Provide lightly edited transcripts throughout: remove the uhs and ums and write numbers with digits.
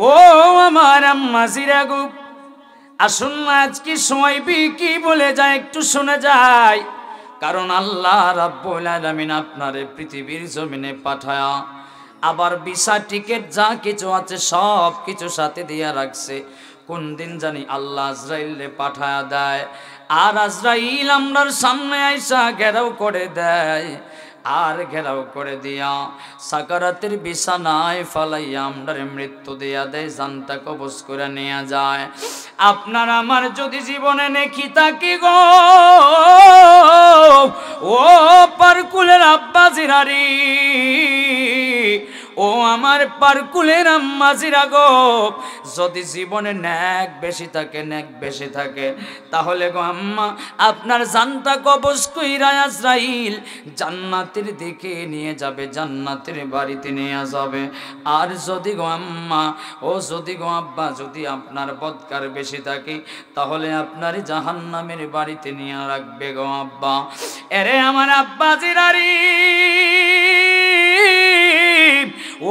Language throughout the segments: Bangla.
ও আমার আম্মাজিরা গো, আসুন না আজকে সময় কি বলে যায় একটু শুনে যায়। কারণ আল্লাহ রাব্বুল আলামিন আপনারে পৃথিবীর জমিনে পাঠায়া আবার ভিসা টিকেট যা কিছু আছে সব কিছু সাথে দিয়া রাখছে। কোন দিন জানি আল্লাহ আজরাইলে পাঠায়া দেয়, আর আজরাইল আমরার সামনে আইসা ঘেরাও করে দেয়। আর ঘেরাও করে দিয়া সাকারাতের বিছানায় ফালাইয়া আমরার মৃত্যু দিয়া দেয়, জানটা কবজ করে নিয়ে যায়। আপনার আমার যদি জীবনে নেকি থাকি গো, ও পারকুলের আব্বাজিরারি, ও আমার পারকুলের আম্মাজিরা গো, যদি জীবনে ন্যাক বেশি থাকে, ন্যাক বেশি থাকে, তাহলে গো আম্মা আপনার জানটা কবজ কইরা আজরাইল জান্নাতের দিকে নিয়ে যাবে, জান্নাতের বাড়িতে নিয়ে যাবে। আর যদি গো আম্মা, ও যদি গো আব্বা, যদি আপনার বদকার বেশি থাকে, তাহলে আপনার জাহান্নামের বাড়িতে নিয়ে রাখবে গো আব্বা। এরে আমার আব্বা জিরারি,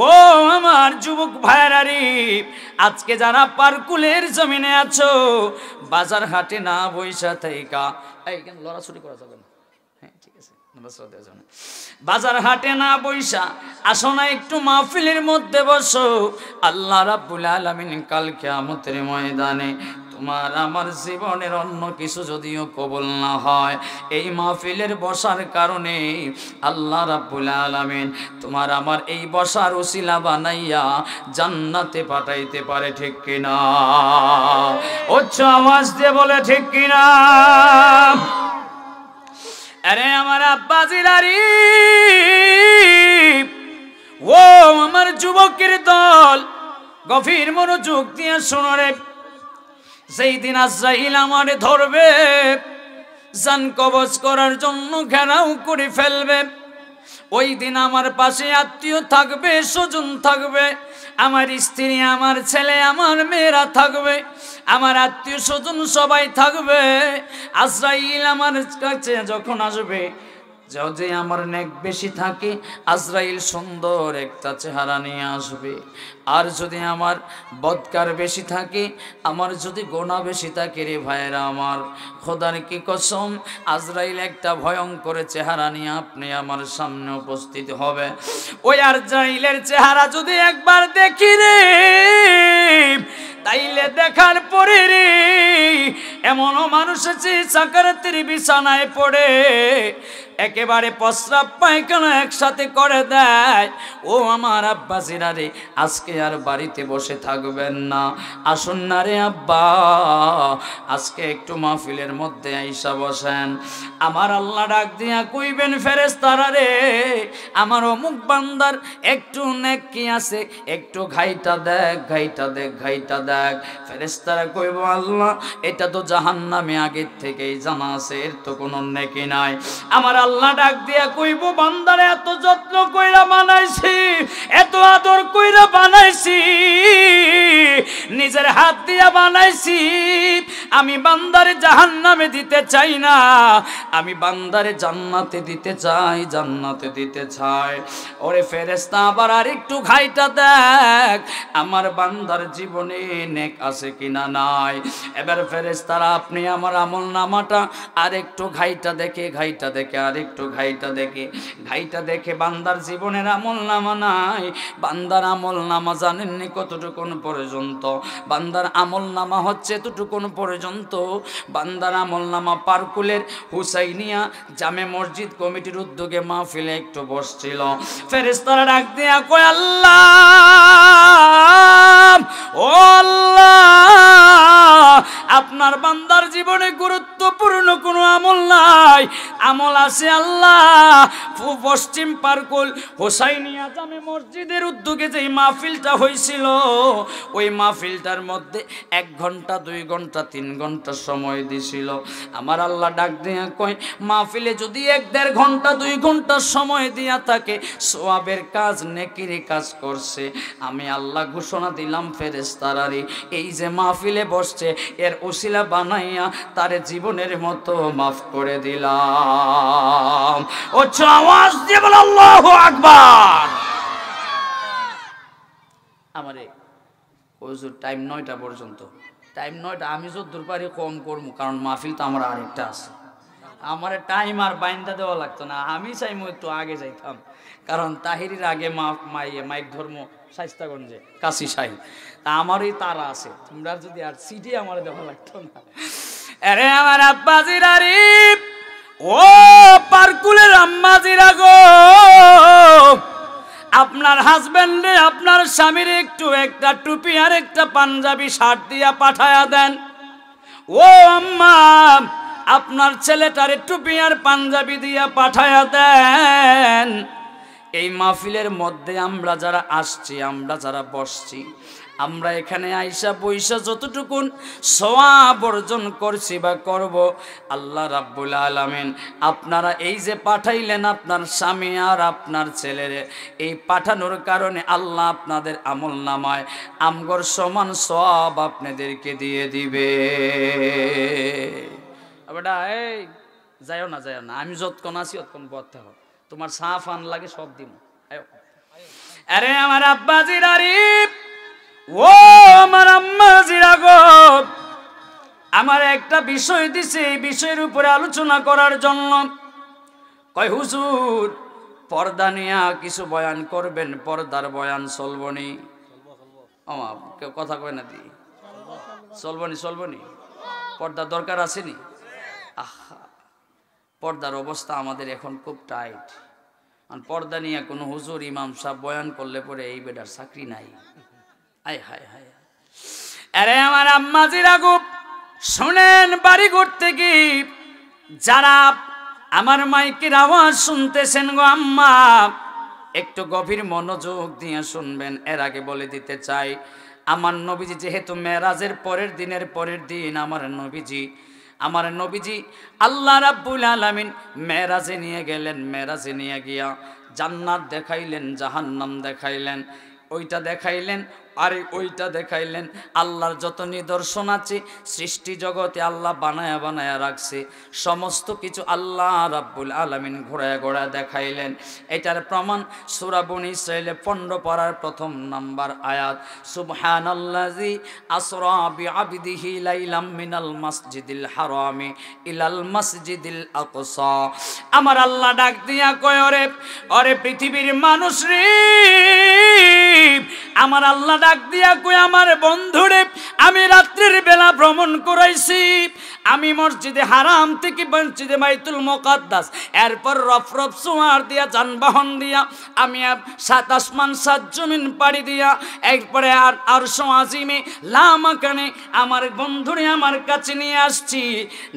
ও আমার যুবক ভাইরারি, আজকে যারা পারকুলের জমিনে আছো, বাজার হাটে না বইসা থাইকা, এইখানে লড়াছড়ি করা যাবে না, হ্যাঁ ঠিক আছে, বাজার হাটে না বইসা আসো না, একটু মাহফিলের মধ্যে বসো। আল্লাহ রাব্বুল আলামিন কাল কিয়ামতের ময়দানে তোমার আমার জীবনের অন্য কিছু যদিও কবুল না হয়, এই মাহফিলের বসার কারণে আল্লাহ রাব্বুল আলামিন তোমার আমার এই বসার উসিলা বানাইয়া জান্নাতে পাঠাইতে পারে, ঠিক কিনা? উচ্চ আওয়াজ দিয়ে বলে ঠিক কিনা? আরে আমার আব্বা জিলারি, ও আমার যুবকের দল, গভীর মনোযোগ দিয়ে শোনো রে। সেই দিন আজরাইল আমারে ধরবে, জান কবজ করার জন্য ঘেরাও করে ফেলবে। ওই দিন আমার পাশে আত্মীয় থাকবে, স্বজন থাকবে, আমার স্ত্রী, আমার ছেলে, আমার মেয়েরা থাকবে, আমার আত্মীয় স্বজন সবাই থাকবে। আজরাইল আমার কাছে যখন আসবে, যদি আমার নেক বেশি থাকে, আজরাইল সুন্দর একটা চেহারা নিয়ে আসবে। আর যদি আমার বদকার বেশি থাকে, আমার যদি গোনা বেশি থাকে, রে ভাইরা আমার, খোদার কি কসম, আজরাইল একটা ভয়ঙ্কর চেহারা নিয়ে আপনি আমার সামনে উপস্থিত হবে। ওই আজরাইলের চেহারা যদি একবার দেখি রে, তাইলে দেখার পরে রে, এমনও মানুষ আছে সাকারাতের বিছানায় পড়ে একেবারে প্রস্রাব পায়খানা একসাথে করে দেয়। ও আমার আব্বাসিরা রে, আজকে আর বাড়িতে বসে থাকবেন না, আসুন না রে আব্বা, আজকে একটু মাহফিলের মধ্যে আইসা বসেন। আমার আল্লাহ ডাক দিয়া কইবেন, ফেরেশতারা রে, আমার অমুক বান্দার একটু নেক কি আছে, একটু ঘাইটা দেখ, ঘাইটা দেখ, ঘাইটা দেখ। ফেরেশতারা কইব, আল্লাহ এটা তো জাহান্নামে আগের থেকেই জানা আছে, এর তো কোনো নেকি নাই। আমার আল্লাহ ডাক দিয়া কইব, বান্দারে এত যত্ন কইরা বানাইছি, এত আদর কইরা বানাইছি, নিজের হাত দিয়া বানাইছি, আমি বান্দারে জাহান্নামে দিতে চাই না, আমি বান্দারে জান্নাতে দিতে চাই, জান্নাতে দিতে চাই। ওরে ফেরেশতা, আবার আর একটু ঘাইটা দেখ, আমার বান্দার জীবনে নেক আছে কিনা নাই। এবার ফেরেশতারা আপনি আমার আমল নামাটা আর একটু ঘাইটা দেখে, ঘাইটা দেখে, আর একটু ঘাইটা দেখে, ঘাইটা দেখে বান্দার জীবনের আমল নামা নাই। বান্দার আমল নামা জানেননি কতটুকুন পর্যন্ত? বান্দার আমল নামা হচ্ছে এতটুকুন পর্যন্ত। বান্দার আমল নামা পারকুলের হুসাইনিয়া জামে মসজিদ কমিটির উদ্যোগে মাহফিলে একটু বসছিল। ফেরেশতারা ডাক দিয়া কয়, আল্লাহ, ও আল্লাহ, আপনার বান্দার জীবনে গুরুত্বপূর্ণ কোনো আমল নাই, আমল আছে আল্লাহ। পশ্চিম পারকুল হুসাইনিয়া জামে মসজিদের উদ্যোগে যে মাহফিলটা হয়েছিল, ওই মাহফিলটার মধ্যে 1 ঘন্টা 2 ঘন্টা 3 ঘন্টা সময় দিছিল। আমার আল্লাহ ডাক দিয়া কয়, মাহফিলে যদি 1-1.5 ঘন্টা 2 ঘন্টা সময় দিয়া থাকে, সওয়াবের কাজ, নেকির কাজ করছে। আমি আল্লাহ ঘোষণা দিলাম ফেরেশতারারে, এই যে মাহফিলে বসছে, এর উসিলা বানাইয়া তার জীবনের মতো মাফ করে দিলাম। ও আওয়াজ দিয়ে বল আল্লাহু আকবার। আমারে হুজুর টাইম 9টা পর্যন্ত। টাইম 9টা, আমি যতদূর পারি কম করবো, কারণ মাহফিল তো আমার আরেকটা আছে। আমার টাইম আর বাইন্দা দেওয়া লাগতো না, আমি চাইমু একটু আগে যাইতাম, কারণ তাহিরির আগে মাইক ধর্ম শাইস্তাগঞ্জে কাশি সাই, তা আমারই তারা আছে, তোমরা যদি আর সিটি আমার দেওয়া লাগতো না। আরে আমার আব্বাজির আরিফ, ও পারকুলের আম্মাজিরা গো, আপনার হাজবেন্ডে আপনার স্বামীর একটু একটা টুপি আর একটা পাঞ্জাবি শার্ট দিয়া পাঠায়া দেন। ও আম্মা, আপনার ছেলেটারে টুপি আর পাঞ্জাবি দিয়া পাঠায়া দেন। এই মাহফিলের মধ্যে আমরা যারা আসছি, আমরা যারা বসছি, আমরা এখানে আইসা বইসা যতটুকুন সওয়াব অর্জন করছি বা করব, আল্লাহ রাব্বুল আলামিন আপনারা এই যে পাঠাইলেন আপনার স্বামী আর আপনার ছেলেরে, এই পাঠানোর কারণে আল্লাহ আপনাদের আমল নামায় আমগর সমান সওয়াব আপনাদেরকে দিয়ে দিবে। বেটা এই যাইও না, আমি যতক্ষণ আছি ততক্ষণ বলতে হবে, তোমার সাফ আন লাগে সব দিন। আরে আমার আব্বাজির আরিফ, ও আমার আম্মাজিরা গো, আমার একটা বিষয় দিছে, এই বিষয়ের উপরে আলোচনা করার জন্য। কয় হুজুর পর্দা নিয়ে কিছু বয়ান করবেন, পর্দার বয়ান চলবনি? আমার কেউ কথা কয় না দি, চলবনি, পর্দার দরকার আসেনি? আহা, পর্দার অবস্থা আমাদের এখন খুব টাইট। আর পর্দা নিয়ে কোনো হুজুর ইমাম সাহেব বয়ান করলে পরে এই বেটার চাকরি নাই। আয় হায় হায়। আরে আমার আম্মাজিরা গো শুনেন, বাড়ি করতে কি যারা আমার মাইকের আওয়াজ শুনতেছেন গো আম্মা, একটু গভীর মনোযোগ দিয়ে শুনবেন। এর আগে বলে দিতে চাই, আমার নবীজি যেহেতু মেরাজের পরের দিন আমার নবীজি আল্লাহ রাব্বুল আলামিন মেরাজে নিয়ে গেলেন। মেরাজে নিয়ে গিয়া জান্নাত দেখাইলেন, জাহান্নাম দেখাইলেন, ওইটা দেখাইলেন আর ওইটা দেখাইলেন। আল্লাহর যত নিদর্শন আছে সৃষ্টি জগতে আল্লাহ বানায়া রাখছে, সমস্ত কিছু আল্লাহ রাব্বুল আলামিন ঘোরায় দেখাইলেন। এটার প্রমাণ সূরা বনী ইসরাঈলে 15 পারার প্রথম নাম্বার আয়াত, সুবহানাল্লাযী আসরা বিআবদিহি লাইলাম মিনাল মাসজিদিল হারামি ইলাল মাসজিদিল আকসা। আমার আল্লাহ ডাক দিয়া কয়, ওরে পৃথিবীর মানুষ রে, আমার আল্লাহ ডাক দিয়া কই, আমার বন্ধুরে আমি রাত্রির বেলা ভ্রমণ করাইছি, আমি মসজিদে হারাম থেকে মসজিদে বাইতুল মুকাদ্দাস, এরপর রফ সোয়ার দিয়া যানবাহন দিয়া আমি 7 আসমান 7 জমিন পাড়ি দিয়া এরপরে আরশ আজিমে লামাকানে আমার বন্ধুরে আমার কাছে নিয়ে আসছি।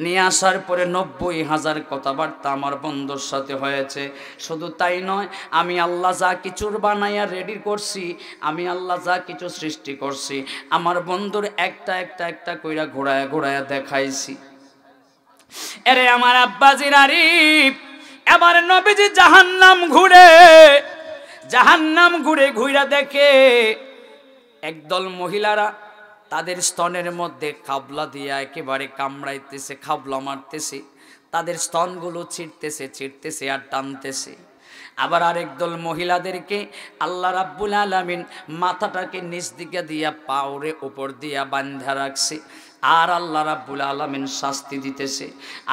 নিয়ে আসার পরে 90,000 কথাবার্তা আমার বন্ধুর সাথে হয়েছে। শুধু তাই নয়, আমি আল্লাহ যা কিছুর বানাইয়া রেডি করছি, আমি আল্লাহ যা কিছু সৃষ্টি করছি, আমার বন্ধুর একটা কইরা ঘোরায়া দেখাইছি। এরে আমার আব্বাজির আরিফ, এবার নবীজি জাহান্নাম ঘুরে ঘুরা দেখে একদল মহিলারা তাদের স্তনের মধ্যে খাবলা দিয়া একেবারে কামড়াইতেছে, খাবলা মারতেছে, তাদের স্তনগুলো ছিঁড়তেছে আর টানতেছে। আবার আরেক দল মহিলাদেরকে আল্লাহ রাব্বুল আলামিন মাথাটাকে নিচ দিকে দিয়া পাওরে উপর দিয়া বাঁধা রাখছে, আর আল্লাহ রাব্বুল আলামিন শাস্তি দিতেছে।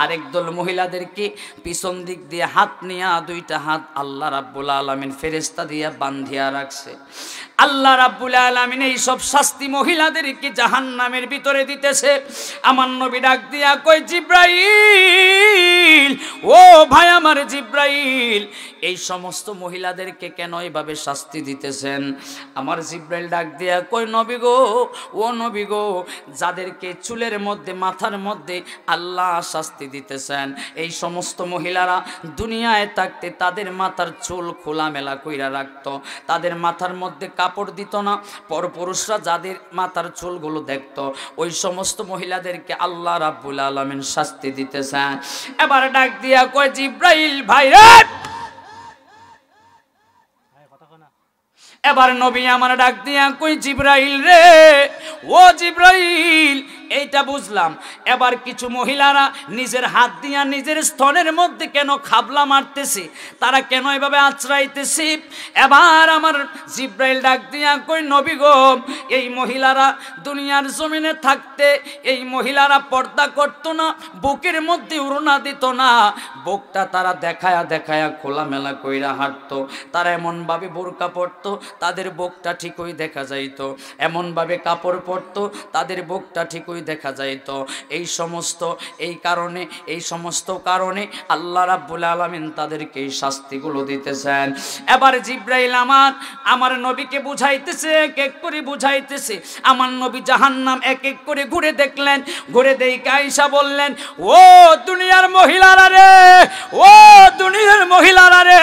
আরেক দল মহিলাদেরকে পিছন দিক দিয়ে হাত নিয়া 2টা হাত আল্লাহ রাব্বুল আলামিন ফেরেশতা দিয়া বাঁধিয়া রাখছে। আল্লাহ রাব্বুল আলামিন এই সব শাস্তি মহিলাদেরকে জাহান্নামের ভিতরে দিতেছে। আমার নবী ডাক দিয়া কই, জিব্রাইল, ও ভাই আমার জিব্রাইল, এই সমস্ত মহিলাদেরকে কেন এইভাবে শাস্তি দিতেছেন? আমার জিব্রাইল ডাক দিয়া কই, নবী গো, ও নবী গো, যাদেরকে চুলের মধ্যে মাথার মধ্যে আল্লাহ শাস্তি দিতেছেন, এই সমস্ত মহিলারা দুনিয়ায় থাকতে তাদের মাথার চুল খোলামেলা কইরা রাখতো, তাদের মাথার মধ্যে কাপড় দিত না। পরপুরুষরা যাদের মাথার চুলগুলো দেখতো, ওই সমস্ত মহিলাদেরকে আল্লাহ রাব্বুল আলামিন শাস্তি দিতেছেন। এবার ডাক দিয়া কয়, জিব্রাইল ভাই রে, এবার নবী আমার ডাক দিয়া কই, জিব্রাইল রে, ও জিব্রাইল, এইটা বুঝলাম। এবার কিছু মহিলারা নিজের হাত দিয়া নিজের স্তনের মধ্যে কেন খাবলা মারতেছে, তারা কেন এভাবে আঁচড়াইতেছে। এবার আমার জিব্রাইল ডাক দিয়া কই নবী গো, এই মহিলারা দুনিয়ার জমিনে থাকতে এই মহিলারা পর্দা করত না, বুকের মধ্যে ওড়না দিত না, বুকটা তারা দেখায়া দেখায়া খোলামেলা কইরা হাঁটতো। তারা এমনভাবে বোরকা পরতো তাদের বুকটা ঠিকই দেখা যাইতো, এমনভাবে কাপড় পরতো তাদের বুকটা ঠিকই দেখা যাইতো। এই সমস্ত কারণে আল্লাহ রাব্বুল আলামিন তাদেরকে এই শাস্তিগুলো দিতেছেন। এবার জিব্রাইল আমার নবীকে বুঝাইতেছে, এক এক করে বুঝাইতেছে। আমার নবী জাহান্নাম এক এক করে ঘুরে দেখলেন, ঘুরে দেখে আয়েশা বললেন, ও দুনিয়ার মহিলারা রে, ও দুনিয়ার মহিলারা রে,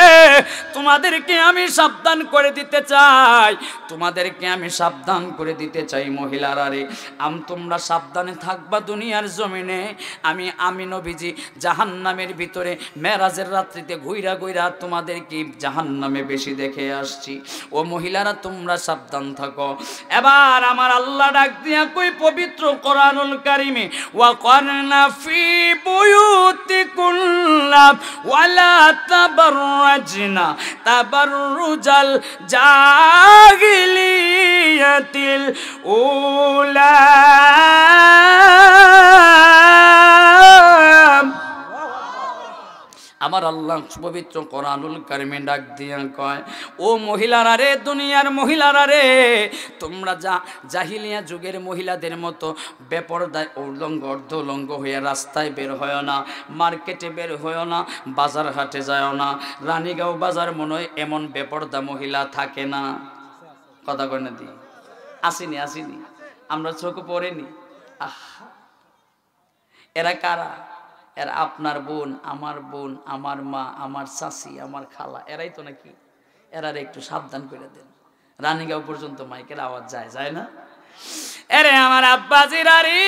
তোমাদেরকে আমি সাবধান করে দিতে চাই, তোমাদেরকে আমি সাবধান করে দিতে চাই মহিলারা রে, তোমরা সাবধানে থাকবা দুনিয়ার জমিনে। আমি নবীজি জাহান্নামের ভিতরে মেরাজের রাত্রিতে ঘুইরা ঘুইরা তোমাদেরকে জাহান্নামে বেশি দেখে আসছি। ও মহিলারা তোমরা সাবধান থাকো। এবার আমার আল্লাহ ডাক দিয়া কই পবিত্র কোরআনুল কারিমে, ওয়া করনা ফি বুয়ুতিকুল্লা ওয়ালা তাবাররাজনা তাবাররুজাল জাহিলিয়াতিল উলা। আমার আল্লাহ পবিত্র কোরআনুল কারিমে ডাক দিয়া কয়, ও মহিলারা রে, দুনিয়ার মহিলারা রে, তোমরা জাহিলিয়া যুগের মহিলাদের মতো বেপরদায় উলঙ্গ অর্ধলঙ্গ হয়ে রাস্তায় বের হয় না, মার্কেটে বের হয় না, বাজার হাটে যায় না। রানীগাঁও বাজার মনে হয় এমন বেপরদা মহিলা থাকে না। কথা কয় না দি আসিনি আমরা চোখে পড়েনি। এরা কারা? এরা আপনার বোন, আমার মা, আমার চাচি, আমার খালা, এরাই তো নাকি। এরারে একটু সাবধান করে দেন। রানীগাঁও পর্যন্ত মাইকের আওয়াজ যায় না? এরে আমার আব্বাজিরারি,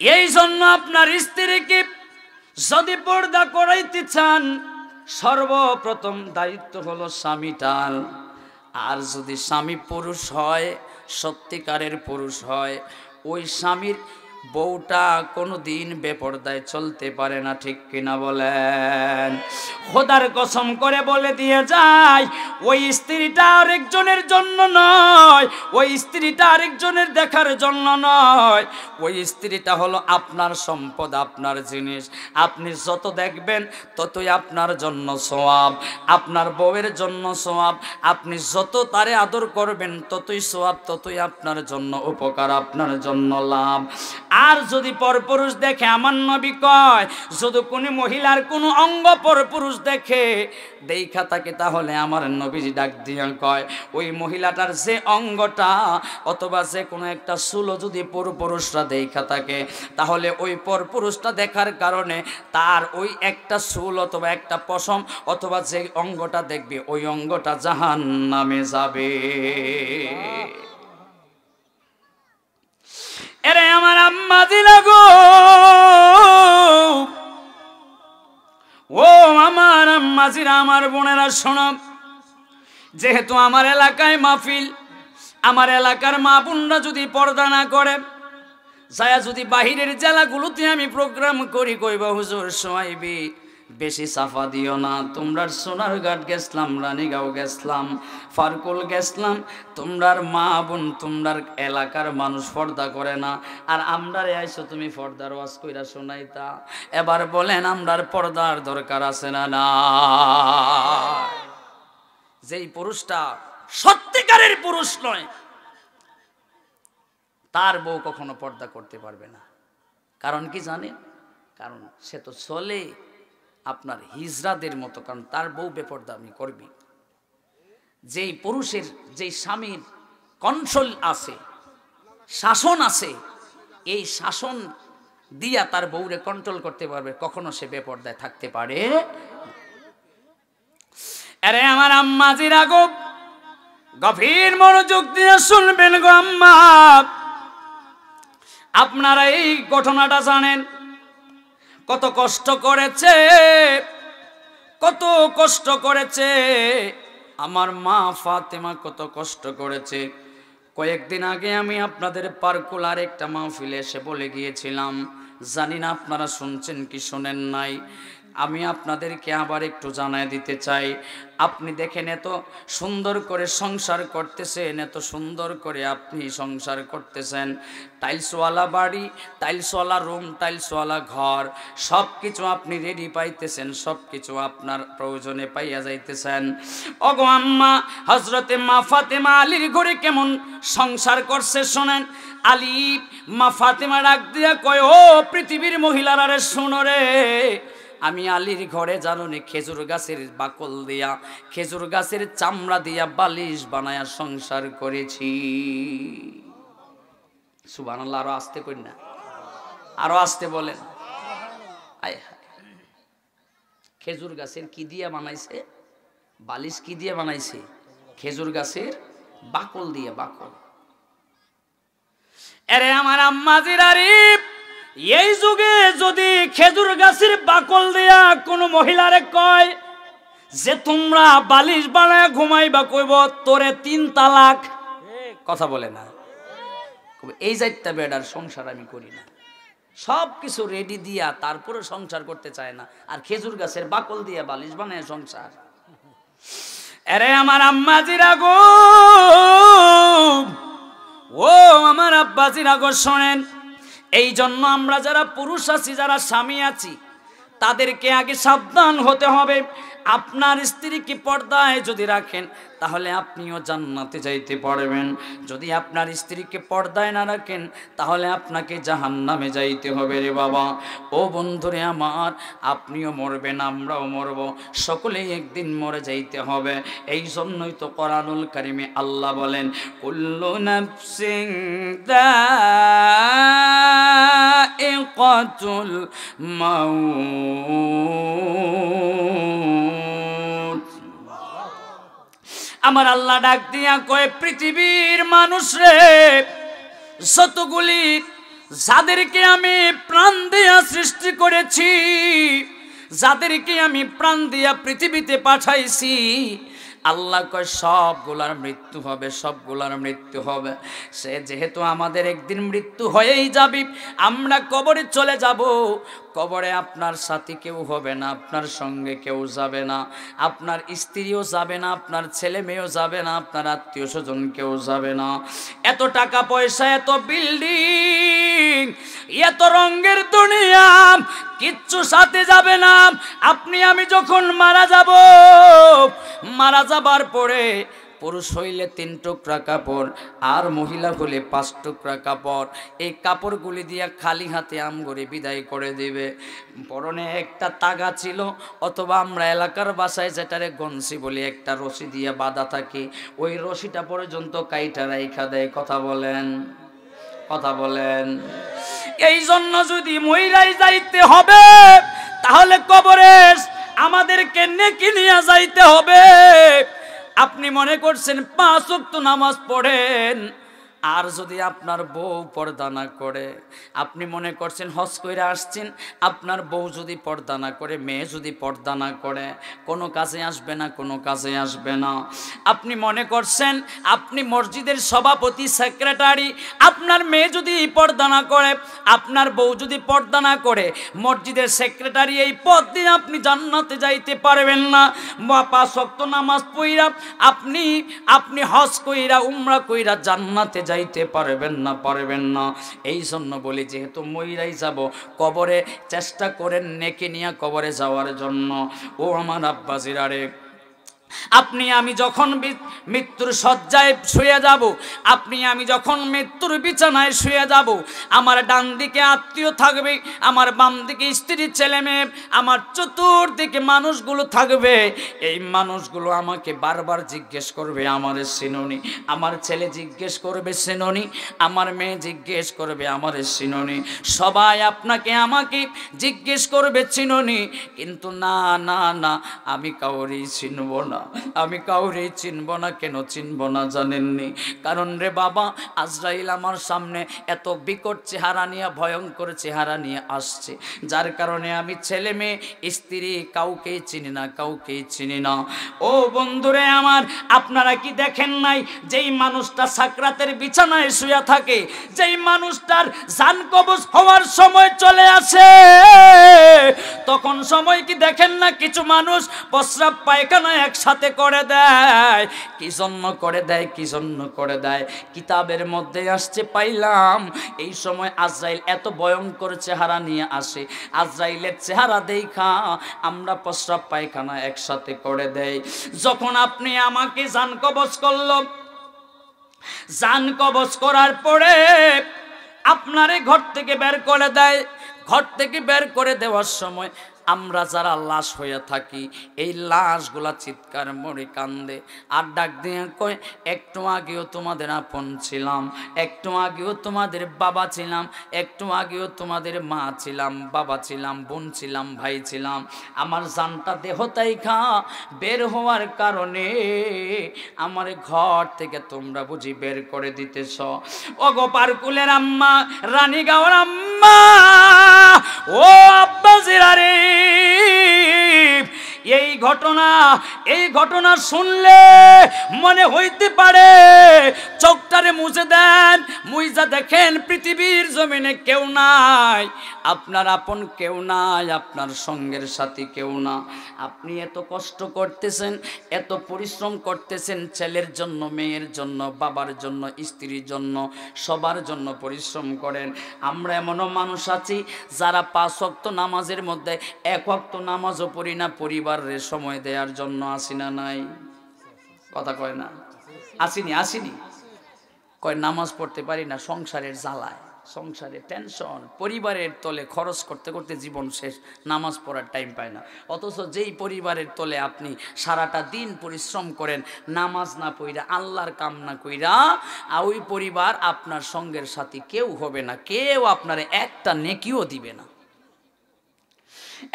এই জন্য আপনার স্ত্রীকে যদি পর্দা করাইতে চান, সর্বপ্রথম দায়িত্ব হলো স্বামীটার। আর যদি স্বামী পুরুষ হয়, সত্যিকারের পুরুষ হয়, ওই স্বামীর বউটা কোনো দিন বেপরদায় চলতে পারে না। ঠিক কিনা বলেন? খোদার কসম করে বলে দিয়ে যায়, ওই স্ত্রীটা আরেকজনের জন্য নয়, ওই স্ত্রীটা আরেকজনের দেখার জন্য নয়, ওই স্ত্রীটা হলো আপনার সম্পদ, আপনার জিনিস। আপনি যত দেখবেন ততই আপনার জন্য সওয়াব, আপনার বউয়ের জন্য সওয়াব। আপনি যত তারে আদর করবেন ততই সওয়াব, ততই আপনার জন্য উপকার, আপনার জন্য লাভ। আর যদি পরপুরুষ দেখে, আমার নবী কয়, যদি কোনো মহিলার কোনো অঙ্গ পরপুরুষ দেখে দেখা থাকে, তাহলে আমার নবীজি ডাক দিয়া কয়, ওই মহিলাটার যে অঙ্গটা অথবা যে কোনো একটা চুলও যদি পরপুরুষরা দেখা থাকে, তাহলে ওই পরপুরুষটা দেখার কারণে তার ওই একটা চুল অথবা একটা পশম অথবা যে অঙ্গটা দেখবে, ওই অঙ্গটা জাহান্নামে যাবে। এরে আমার আম্মাজিরা গো, ও আমার আম্মাজিরা, আমার বোনেরা শোনো, যেহেতু আমার এলাকায় মাহফিল, আমার এলাকার মা বোনরা যদি পর্দা না করে, যায়া যদি বাহিরের জেলাগুলোতে আমি প্রোগ্রাম করি, কইবা হুজুর সোয়াইবি বেশি সাফা দিও না। তোমরার সোনারঘাট গেছলাম, রানীগাঁও গেছলাম, ফারকুল গেছলাম, তোমরার মা বোন, তোমরার এলাকার মানুষ পর্দা করে না, আর আমরারে আইসো তুমি পর্দার ওয়াজ কইরা শোনাইতা। এবার বলেন, আমরার পর্দার দরকার আছে না? না। যেই পুরুষটা সত্যিকারের পুরুষ নয়, তার বউ কখনো পর্দা করতে পারবে না। কারণ কি জানেন? কারণ সে তো চলে আপনার হিজড়াদের মতো, কারণ তার বউ বেপরদামি করবি। যেই পুরুষের, যেই স্বামীর কন্ট্রোল আছে, শাসন আছে, এই শাসন দিয়া তার বউরে কন্ট্রোল করতে পারবে, কখনো সে বেপরদায় থাকতে পারে। আরে আমার আম্মাজিরা গো, গভীর মনোযোগ দিয়ে শুনবেন গো আম্মা। আপনারা এই ঘটনাটা জানেন, কত কষ্ট করেছে, কত কষ্ট করেছে আমার মা ফাতেমা, কত কষ্ট করেছে। কয়েকদিন আগে আমি আপনাদের পার্কুলার একটা মাহফিলে এসে বলে গিয়েছিলাম, জানি না আপনারা শুনছেন কি শোনেন নাই। আমি আপনাদেরকে আবার একটু জানাই দিতে চাই। আপনি দেখেন এত সুন্দর করে সংসার করতেছেন, এত সুন্দর করে আপনি সংসার করতেছেন, টাইলসওয়ালা বাড়ি, টাইলসওয়ালা রুম, টাইলসওয়ালা ঘর, সব কিছু আপনি রেডি পাইতেছেন, সব কিছু আপনার প্রয়োজনে পাইয়া যাইতেছেন। ওগো আম্মা হজরতে মা ফাতেমা আলীর ঘরে কেমন সংসার করছে শোনেন। আলী মা ফাতেমা ডাক দিয়া কয়, ও পৃথিবীর মহিলারা রে শোনো রে, আমি আলীর ঘরে জানুনি খেজুর গাছের বাকল দিয়া, খেজুর গাছের চামড়া দিয়া বালিশ বানায়া সংসার করেছি। সুবহানাল্লাহ। আরো আসতে কই না, আরো আসতে বলেন। আয় খেজুর গাছের কি দিয়া বানাইছে? বালিশ কি দিয়ে বানাইছে? খেজুর গাছের বাকল দিয়ে, বাকল। আরে আমার আম্মাজির আরিফ, এই যুগে যদি খেজুর গাছের বাকল দিয়া কোন মহিলারে কয় যে তোমরা বালিশ বানায় ঘুমাইবা, কইব তোরে 3 তালাক। কথা বলে না? এই যাইতা বেডার সংসার আমি করি না। সব কিছু রেডি দিয়া তারপরে সংসার করতে চায় না, আর খেজুর গাছের বাকল দিয়া বালিশ বানায় সংসার। আরে আমার আম্মাজিরা গো, ও আমার আব্বাজিরা গো, শোনেন। এই জন্য আমরা যারা পুরুষ আছি, যারা স্বামী আছি, তাদেরকে আগে সাবধান হতে হবে। আপনার স্ত্রীকে পর্দায় যদি রাখেন তাহলে আপনিও জান্নাতে যাইতে পারবেন। যদি আপনার স্ত্রীকে পর্দায় না রাখেন তাহলে আপনাকে জাহান্নামে যাইতে হবে রে বাবা। ও বন্ধুরে আমার, আপনিও মরবেন, আমরাও মরব, সকলেই একদিন মরে যাইতে হবে। এই জন্যই তো কোরআনুল কারিমে আল্লাহ বলেন, কুল্লু নাফসিন যায়িকাতুল মাউত। আমার আল্লাহ ডাক দিয়া কয়, পৃথিবীর মানুষ রে, যতগুলি যাদেরকে আমি প্রাণ দিয়া সৃষ্টি করেছি, যাদেরকে আমি প্রাণ দিয়া পৃথিবীতে পাঠাইছি, আল্লাহ কয় সবগুলার মৃত্যু হবে, সবগুলার মৃত্যু হবে। সে যেহেতু আমাদের একদিন মৃত্যু হয়েই যাবে, আমরা কবরে চলে যাব। কবরে আপনার সাথী কেউ হবে না, আপনার সঙ্গে কেউ যাবে না, আপনার স্ত্রীও যাবে না, আপনার ছেলে মেয়েও যাবে না, আপনার আত্মীয় স্বজন কেউ যাবে না। এত টাকা পয়সা, এত বিল্ডিং, এত রঙের দুনিয়া, কিচ্ছু সাথে যাবে না। আপনি আমি যখন মারা যাব, মারা যাবার পরে পুরুষ হইলে 3 টুকরা কাপড়, আর মহিলা হলে 5 টুকরা কাপড়। এই কাপড়গুলি দিয়া খালি হাতে আমগরে বিদায় করে দিবে। পরনে একটা তাগা ছিল, অথবা আমরা এলাকার বাসায় যেটারে গনসি বলি, একটা রশি দিয়ে বাঁধা থাকে, ওই রশিটা পর্যন্ত কাইটা রাইখা দেয়। কথা বলেন, কথা বলেন। এই জন্য যদি মহিলাই যাইতে হবে তাহলে কবরে আমাদেরকে নেকি নিয়ে যাইতে হবে। আপনি মনে করছেন 5 ওয়াক্ত নামাজ পড়েন, আর যদি আপনার বউ পর্দা না করে, আপনি মনে করছেন হজ কইরা আসছেন, আপনার বউ যদি পর্দা না করে, মেয়ে যদি পর্দা না করে, কোনো কাজে আসবে না, কোনো কাজে আসবে না। আপনি মনে করছেন আপনি মসজিদের সভাপতি, সেক্রেটারি, আপনার মেয়ে যদি পর্দা না করে, আপনার বউ যদি পর্দা না করে, মসজিদের সেক্রেটারি এই পদ দিয়ে আপনি জান্নাতে যাইতে পারবেন না। 5 ওয়াক্ত নামাজ পড়া আপনি হজ কইরা, উমরা কইরা জান্নাতে যাইতে পারবেন না, পারবেন না। এই জন্য বলি, যেহেতু মইরাই যাব, কবরে চেষ্টা করেন নেকি নিয়ে কবরে যাওয়ার জন্য। ও আমার আব্বাজিরা রে, আপনি আমি যখন মৃত্যুর শয্যায় শুয়ে যাব, আপনি আমি যখন মৃত্যুর বিছানায় শুয়ে যাব, আমার ডান দিকে আত্মীয় থাকবে, আমার বাম দিকে স্ত্রী, ছেলে মেয়ে, আমার চতুর্দিকে মানুষগুলো থাকবে। এই মানুষগুলো আমাকে বারবার জিজ্ঞেস করবে, আমার চিনুনি? আমার ছেলে জিজ্ঞেস করবে চিনুনি? আমার মেয়ে জিজ্ঞেস করবে, আমার চিনুনি? সবাই আপনাকে আমাকে জিজ্ঞেস করবে চিনুনি, কিন্তু না না না, আমি কাউরেই চিনব না। আমি কাউরে চিনব না। কেন চিনব না জানেননি? কারণ রে বাবা, আজরাইল আমার সামনে এত বিকট চেহারা নিয়ে, ভয়ঙ্কর চেহারা নিয়ে আসছে, যার কারণে আমি ছেলে মেয়ে স্ত্রী কাউকেই চিনি না, কাউকেই চিনি না। ও বন্ধুরে আমার, আপনারা কি দেখেন নাই যেই মানুষটা সাকরাতের বিছানায় শুয়ে থাকে, যেই মানুষটার জান কবজ হওয়ার সময় চলে আসে, তখন সময় কি দেখেন না কিছু মানুষ প্রস্রাব পায়খানা একসাথে করে দেয়? কি জন্য করে দেয়? কি জন্য করে দেয়? কিতাবের মধ্যে আসছে পাইলাম, এই সময় আজরাইল এত ভয়ঙ্কর চেহারা নিয়ে আসে, আজরাইলের চেহারা দেখা আমরা প্রস্রাব পায়খানা একসাথে করে দেই। যখন আপনি আমাকে জান কবজ করল, জান কবজ করার পরে আপনারে ঘর থেকে বের করে দেয়। ঘর থেকে বের করে দেওয়ার সময় আমরা যারা লাশ হয়ে থাকি, এই লাশগুলা চিৎকার মরে কান্দে আর ডাক দিয়ে কয়, একটু আগেও তোমাদের আপন ছিলাম, একটু আগেও তোমাদের বাবা ছিলাম, একটু আগেও তোমাদের মা ছিলাম, বাবা ছিলাম, বোন ছিলাম, ভাই ছিলাম। আমার জানটা দেহতাই খা বের হওয়ার কারণে আমার ঘর থেকে তোমরা বুঝি বের করে দিতেছ। ওগো পারকুলের আম্মা, রানীগাঁওর আম্মা, ও আব্বা জিরারে, এই ঘটনা শুনলে মনে হইতে পারে চোখটারে মুছে দেন, মুইজা দেখেন পৃথিবীর জমিনে কেউ নাই, আপনার আপন কেউ নাই, আপনার সঙ্গের সাথী কেউ না। আপনি এত কষ্ট করতেছেন, এত পরিশ্রম করতেছেন, ছেলের জন্য, মেয়ের জন্য, বাবার জন্য, স্ত্রীর জন্য, সবার জন্য পরিশ্রম করেন। আমরা এমনও মানুষ আছি যারা 5 ওয়াক্ত নামাজের মধ্যে 1 ওয়াক্ত নামাজও পড়ি না, পরিবারের সময় দেওয়ার জন্য। আসি না নাই? কথা কয় না? আসিনি কয় নামাজ পড়তে পারি না, সংসারের জ্বালায়, সংসারে টেনশন, পরিবারের তলে খরচ করতে করতে জীবন শেষ, নামাজ পড়ার টাইম পায় না। অথচ যেই পরিবারের তলে আপনি সারাটা দিন পরিশ্রম করেন, নামাজ না পড়া, আল্লাহর কাম না কইরা, ওই পরিবার আপনার সঙ্গের সাথী কেউ হবে না, কেউ আপনারে একটা নেকিও দিবে না।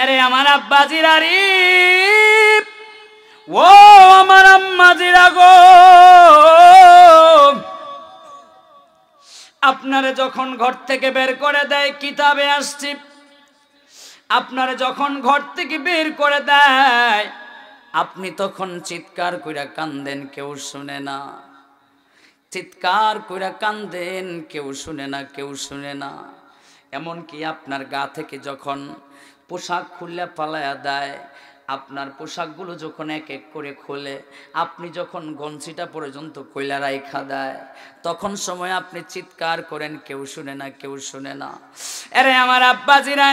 আরে আমার আব্বাজিরারি, ও আমার আম্মাজিরা গো, আপনারে যখন ঘর থেকে বের করে দেয়, কিতাবে আসছে, আপনারে যখন ঘর থেকে বের করে দেয়, আপনি তখন চিৎকার কইরা কান্দেন, কেউ শুনে না। চিৎকার কইরা কান্দেন, কেউ শুনে না, কেউ শুনে না। এমনকি আপনার গা থেকে যখন পোশাক খুললে পালায়া দেয়, আপনার পোশাকগুলো যখন এক এক করে খোলে, আপনি যখন গঞ্জিটা পর্যন্ত কইলা রাইখা দেয়, তখন সময় আপনি চিৎকার করেন, কেউ শুনে না, কেউ শুনে না। আরে আমার আব্বাজিরা,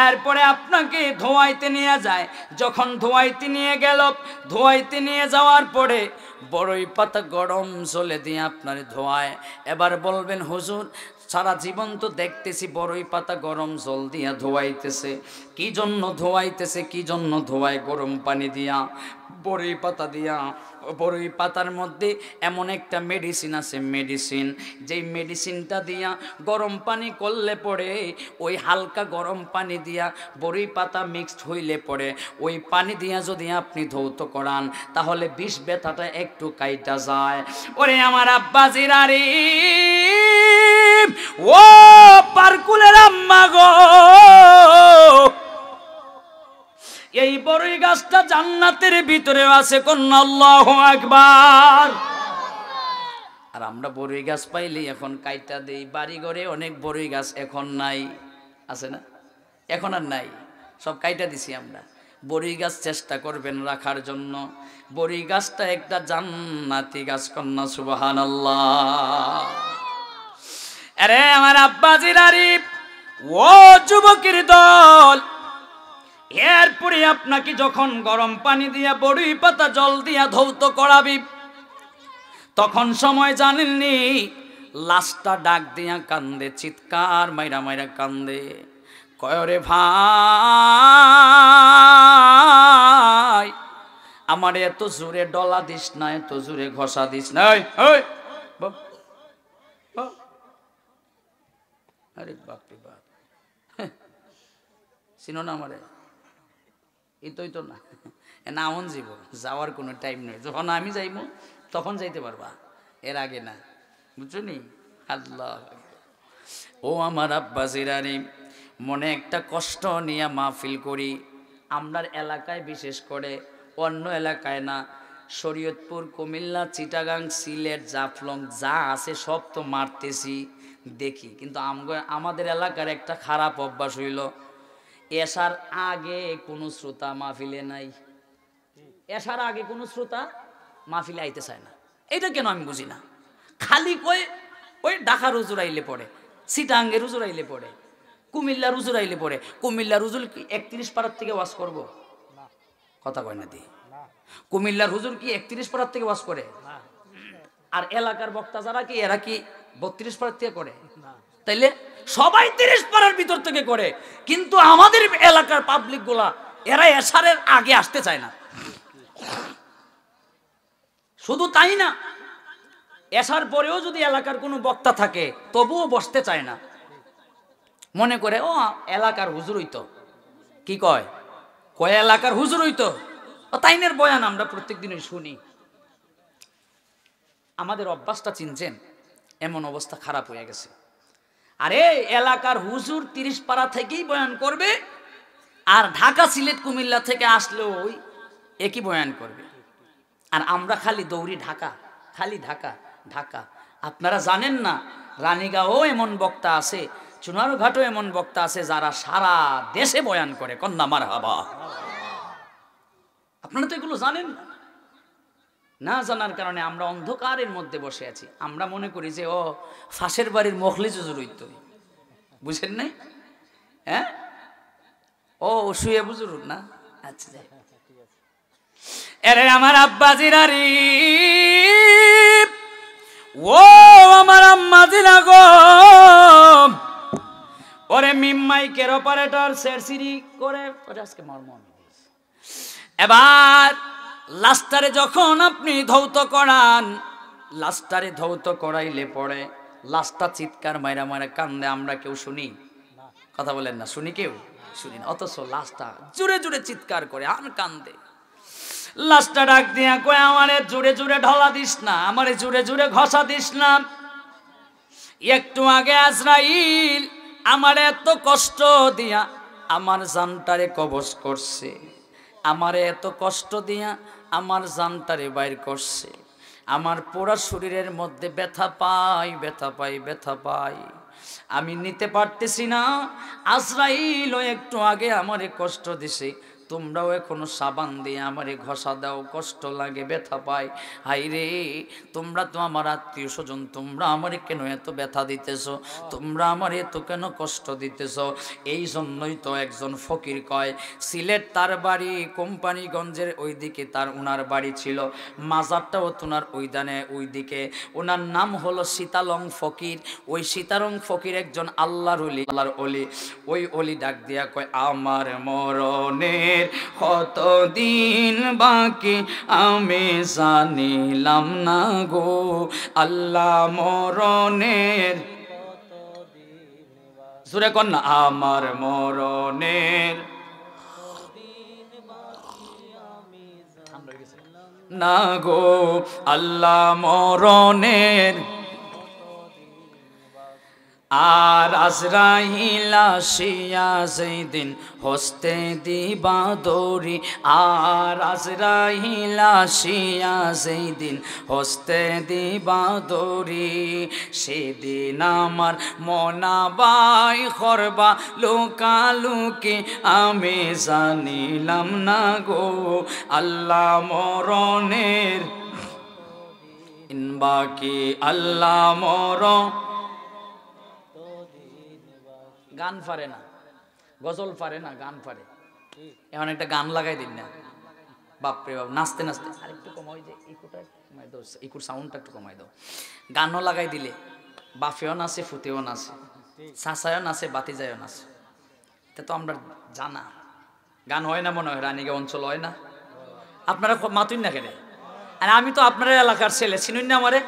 এরপরে আপনাকে ধোয়াইতে নিয়ে যায়। যখন ধোয়াইতে নিয়ে গেল, ধোয়াইতে নিয়ে যাওয়ার পরে বড়ই পাতা গরম জলে দিয়ে আপনার ধোয়ায়। এবার বলবেন, হুজুর সারা জীবন তো দেখতেছি বড়ই পাতা গরম জল দিয়া ধোয়াইতেছে, কি জন্য ধোয়াইতেছে, কি জন্য ধোয়ায়? গরম পানি দিয়া, বড়ই পাতা দিয়া। বড়ই পাতার মধ্যে এমন একটা মেডিসিন আছে, মেডিসিন, যেই মেডিসিনটা দিয়া গরম পানি করলে পরে, ওই হালকা গরম পানি দিয়া বড়ই পাতা মিক্সড হইলে পরে, ওই পানি দিয়া যদি আপনি ধৌত করান, তাহলে বিষ ব্যথাটা একটু কাইটা যায়। ওরে আমার আব্বাজিরারি, ও পারকুলের আম্মা গো, এই বড়ই গাছটা জান্নাতের ভিতরে আছে, কন্যা আল্লাহু আকবার। আর আমরা বড়ই গাছ পাইলেই এখন কাইটা দেই। বাড়ি ঘরে অনেক বড়ই গাছ এখন নাই, আছে না? এখন আর নাই, সব কাইটা দিছি আমরা। বড়ই গাছ চেষ্টা করবেন রাখার জন্য। বড়ই গাছটা একটা জান্নাতি গাছ, কন্যা সুবহানাল্লাহ। আরে আমার আব্বাজিরারি, ও যুবকের দল, এরপরে আপনাকে যখন গরম পানি দিয়া বড়ই পাতা জল দিয়া ধৌত করাবি, তখন সময় জানেননি, লাশটা ডাক দিয়া কান্দে, চিৎকার মাইরা মাইরা কান্দে, কয়রে ভাই আমার এত জোরে ডলা দিস না, এত জোরে ঘষা দিস না। আরে বাপরে বাপ, চিনো না আমারে? এই তো না, না এমন যাব যাওয়ার কোনো টাইম নেই, যখন আমি যাইব তখন যাইতে পারবা, এর আগে না, বুঝছো নি? আল্লাহ, ও আমার আব্বাজিরানি, মনে একটা কষ্ট নিয়ে মাহফিল করি। আমরার এলাকায় বিশেষ করে, অন্য এলাকায় না, শরীয়তপুর, কুমিল্লা, চিটাগাং, সিলেট, জাফলং যা আছে সব তো মারতেছি দেখি, কিন্তু আমাদের এলাকার একটা খারাপ অভ্যাস হইল, এসার আগে কোনো শ্রোতা মাহফিলে নাই। এসার আগে কোনো শ্রোতা মাহফিলে আইতে চায় না। এটা কেন আমি বুঝি না। খালি ওই ঢাকার হুজুর আইলে পড়ে, চিটাঙ্গের হুজুর আইলে পড়ে, কুমিল্লার হুজুর আইলে পড়ে। কুমিল্লার হুজুর কি 31 পাড়ার থেকে ওয়াজ করব? কথা কয় না দি। কুমিল্লার হুজুর কি 31 পাড়ার থেকে ওয়াজ করে? আর এলাকার বক্তা যারা কি, এরা কি 32 পাড়ার থেকে করে? তাইলে সবাই 30 পাড়ার ভিতর থেকে করে, কিন্তু আমাদের এলাকার পাবলিক গুলা এরা এশারের আগে আসতে চায় না। শুধু তাই না, এশার পরেও যদি এলাকার কোনো বক্তা থাকে তবুও বসতে চায় না, মনে করে ও এলাকার হুজুর হইতো। কি কয়? কয় এলাকার হুজুর হইতো, তাইনের বয়ান আমরা প্রত্যেক দিনই শুনি। আমাদের অভ্যাসটা চিনছেন, এমন অবস্থা খারাপ হয়ে গেছে। আরে এলাকার হুজুর 30 পাড়া থেকেই বয়ান করবে, আর ঢাকা, সিলেট, কুমিল্লা থেকে আসলেও ওই একই বয়ান করবে, আর আমরা খালি দৌড়ি ঢাকা, খালি ঢাকা ঢাকা। আপনারা জানেন না, রানীগাঁও এমন বক্তা আছে, চুনারঘাটও এমন বক্তা আছে যারা সারা দেশে বয়ান করে। কন্যা মারহাবা। আপনারা তো এগুলো জানেন না। না জানার কারণে আমরা অন্ধকারের মধ্যে বসে আছি। আমরা মনে করি যে ও ফাঁসের বাড়ির মখলিস হুজুর হইতো, বুঝেন নাই? হ্যাঁ, ও শুয়ে বুঝুর না। আচ্ছা, এরে আমার আব্বাজিরারি, ও আমার আম্মাজিরা গো, ওরে মিম্মাইকের অপারেটর সেরসিরি করে ওরে আজকে মর্ম। এবার লাস্টারে যখন আপনি ধৌত করান, লাস্টারে ধৌত করাইলে পড়ে লাস্টটা চিৎকার মাইরা মাইরা কান্দে, আমরা কেউ শুনি? কথা বলেন না, শুনি? কেউ শুনি না। অথচ লাস্টটা জোরে জোরে চিৎকার করে আর কান্দে। লাস্টটা ডাক দিয়া কয়, আমারে জোরে জোরে ঢলা দিস না, আমারে জোরে জোরে ঘষা দিস না। একটু আগে আজরাইল আমার এত কষ্ট দিয়া আমার জানটারে কবজ করছে, আমারে এত কষ্ট দিয়া আমার জানটারে বাইর করছে, আমার পুরা শরীরের মধ্যে ব্যথা পাই, ব্যথা পাই, ব্যথা পাই, আমি নিতে পারতেছি না। আজরাইল একটু আগে আমারে কষ্ট দিছে, তোমরাও এখনো সাবান দিয়ে আমারে ঘষা দাও, কষ্ট লাগে, ব্যথা পাই। হাই রে, তোমরা তো আমার আত্মীয় স্বজন, তোমরা আমারে কেন এত ব্যথা দিতেছ, তোমরা আমার এত কেন কষ্ট দিতেছ? এই জন্যই তো একজন ফকির কয়, সিলেট তার বাড়ি, কোম্পানিগঞ্জের ওইদিকে তার ওনার বাড়ি ছিল, মাজারটাও তোনার ওই দিকে। ওনার নাম হলো সীতালং ফকির। ওই সীতালং ফকির একজন আল্লাহর ওলি, আল্লাহর ওলি। ওই ওলি ডাক দিয়া কয়, আমার মরণের কতদিন বাকি আমি জানিলাম না গো, আল্লাহ মরণের জোরে কর না, আমার মরণের না গো, আল্লাহ মরণের। আর আজরাইল আসিয়া যেদিন হস্তে দিবা দৌড়ি, আর আজরাইল আসিয়া যেদিন হস্তে দিবা দৌড়ি, সেদিন আমার মনাবাই করবা লুকালুকি আমি জানিলাম না গো, আল্লাহ মরণের বাকি, আল্লাহ মরণ। গান পারে না, গজল পারে না, গান পারে। এখন একটা গান লাগাই দিন না, বাপরে বাপ, নাচতে নাচতে আরেকটু কমাই, যে ইকুটা কমাই দাও, ইকুর সাউন্ডটা একটু কমাই দাও। গানও লাগাই দিলে বাফেও নাচে, ফুতেও নাচে, চাচায়ও নাচে, বাতিজায়ও নাচে। এটা তো আমরা জানা। গান হয় না মনে হয় রানীগঞ্জ অঞ্চল, হয় না? আপনারা মাতুন না কেন? আর আমি তো আপনার এলাকার ছেলে, চিনুন না আমারে?